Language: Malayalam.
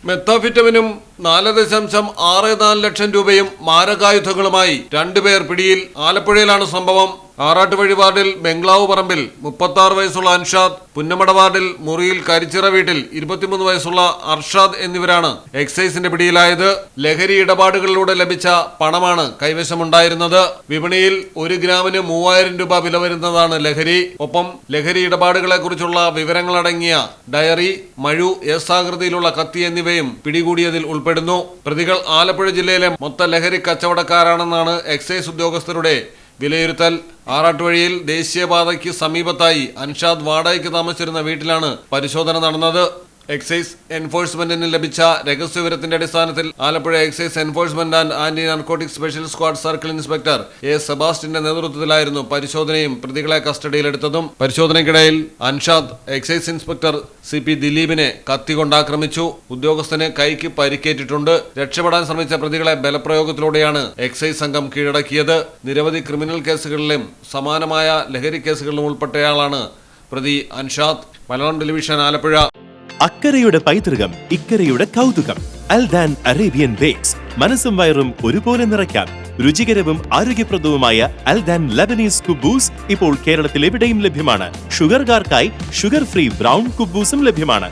മെത്താഫിറ്റമിനും 4.64 ലക്ഷം രൂപയും മാരകായുധങ്ങളുമായി 2 പേർ പിടിയിൽ. ആലപ്പുഴയിലാണ് സംഭവം. ആറാട്ടുവഴി വാർഡിൽ ബംഗ്ലാവ് പറമ്പിൽ 36 വയസ്സുള്ള അൻഷാദ്, പുന്നമട വാർഡിൽ മുറിയിൽ കരിച്ചിറ വീട്ടിൽ 23 വയസ്സുള്ള അർഷാദ് എന്നിവരാണ് എക്സൈസിന്റെ പിടിയിലായത്. ലഹരി ഇടപാടുകളിലൂടെ ലഭിച്ച പണമാണ് കൈവശമുണ്ടായിരുന്നത്. വിപണിയിൽ 1 ഗ്രാമിന് 3000 രൂപ വില വരുന്നതാണ് ലഹരി. ഒപ്പം ലഹരി ഇടപാടുകളെ കുറിച്ചുള്ള വിവരങ്ങളടങ്ങിയ ഡയറി, മഴു, എസ് ആകൃതിയിലുള്ള കത്തി എന്നിവയും പിടികൂടിയതിൽ ഉൾപ്പെടുന്നു. പ്രതികൾ ആലപ്പുഴ ജില്ലയിലെ മൊത്ത ലഹരി കച്ചവടക്കാരാണെന്നാണ് എക്സൈസ് ഉദ്യോഗസ്ഥരുടെ വിലയിരുത്തൽ. ആറാട്ടുവഴിയിൽ ദേശീയപാതയ്ക്ക് സമീപത്തായി അൻഷാദ് വാടകയ്ക്ക് താമസിച്ചിരുന്ന വീട്ടിലാണ് പരിശോധന നടന്നത്. എക്സൈസ് എൻഫോഴ്സ്മെന്റിന് ലഭിച്ച രഹസ്യവിവരത്തിന്റെ അടിസ്ഥാനത്തിൽ Alappuzha excise enforcement and anti narcotic special squad circle inspector A സെബാസ്റ്റിന്റെ നേതൃത്വത്തിലായിരുന്നു പരിശോധനയും പ്രതികളെ കസ്റ്റഡിയിലെടുത്തതും. പരിശോധനയ്ക്കിടയിൽ അൻഷാദ് എക്സൈസ് ഇൻസ്പെക്ടർ CP ദിലീപിനെ കത്തികൊണ്ടാക്രമിച്ചു. ഉദ്യോഗസ്ഥന് കൈക്ക് പരിക്കേറ്റിട്ടുണ്ട്. രക്ഷപ്പെടാൻ ശ്രമിച്ച പ്രതികളെ ബലപ്രയോഗത്തിലൂടെയാണ് എക്സൈസ് സംഘം കീഴടക്കിയത്. നിരവധി ക്രിമിനൽ കേസുകളിലും സമാനമായ ലഹരി കേസുകളിലും ഉൾപ്പെട്ടയാളാണ് പ്രതി അൻഷാദ്. മലയാളം ടെലിവിഷൻ, ആലപ്പുഴ. അക്കരയുടെ പൈതൃകം, ഇക്കരയുടെ കൗതുകം. അൽദാൻ അറേബ്യൻ ബേക്സ്. മനസ്സും വയറും ഒരുപോലെ നിറയ്ക്കാം. രുചികരവും ആരോഗ്യപ്രദവുമായ അൽദാൻ ലബനീസ് കുബൂസ് ഇപ്പോൾ കേരളത്തിൽ എവിടെയും ലഭ്യമാണ്. ഷുഗർകാർക്കായി ഷുഗർ ഫ്രീ ബ്രൗൺ കുബൂസും ലഭ്യമാണ്.